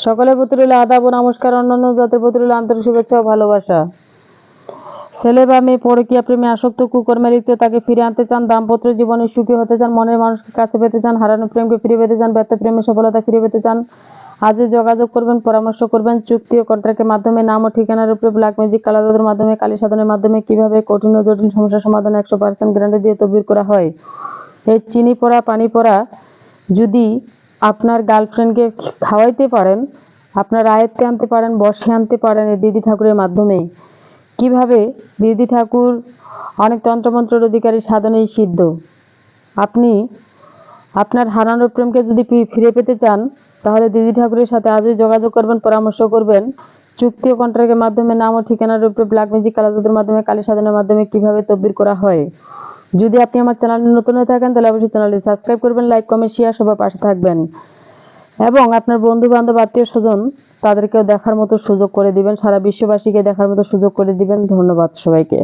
সকলের প্রতি রইল আদাব ও নমস্কার। অন্যান্য জাতের প্রতি রইল আন্তরিক শুভেচ্ছা ও ভালোবাসা। ছেলে বা মেয়ে পরকীয়া প্রেমে আসক্ত, কুকর্মে লিপ্ত, তাকে ফিরে আনতে চান, দাম্পত্য জীবনে সুখী হতে চান, মনের মানুষকে কাছে পেতে চান, হারানো প্রেমকে ফিরে পেতে চান, ব্যর্থ প্রেমের সফলতা ফিরে পেতে চান, আজই যোগাযোগ করবেন, পরামর্শ করবেন। চুক্তি ও কন্ট্রাক্টের মাধ্যমে নাম ও ঠিকানার উপরে ব্ল্যাক ম্যাজিক, কালা জাদুর মাধ্যমে, কালী সাধনের মাধ্যমে কিভাবে কঠিন ও জটিল সমস্যার সমাধান 100% গ্যারান্টি দিয়ে তদবির করা হয়। এই চিনি পড়া, পানি পড়া যদি আপনার গার্লফ্রেন্ডকে খাওয়াইতে পারেন, আপনার আয়ত্তে আনতে পারেন, বশে আনতে পারেন এই দিদি ঠাকুরের মাধ্যমে। কিভাবে দিদি ঠাকুর অনেক তন্ত্রমন্ত্রের অধিকারী, সাধনেই সিদ্ধ। আপনি আপনার হারানো প্রেমকে যদি ফিরে পেতে চান, তাহলে দিদি ঠাকুরের সাথে আজই যোগাযোগ করবেন, পরামর্শ করবেন। চুক্তি ও কন্ট্রাক্টের মাধ্যমে নাম ও ঠিকানার উপরে ব্ল্যাক ম্যাজিক, কালা জাদুর মাধ্যমে, কালী সাধনের মাধ্যমে কিভাবে তদবির করা হয়। যদি আপনি আমার চ্যানেলে নতুন হয়ে থাকেন তাহলে অবশ্যই চ্যানেলটি সাবস্ক্রাইব করবেন, লাইক, কমেন্ট, শেয়ার, সবার পাশে থাকবেন এবং আপনার বন্ধু বান্ধব, আত্মীয় স্বজন তাদেরকেও দেখার মতো সুযোগ করে দিবেন, সারা বিশ্ববাসীকে দেখার মতো সুযোগ করে দিবেন। ধন্যবাদ সবাইকে।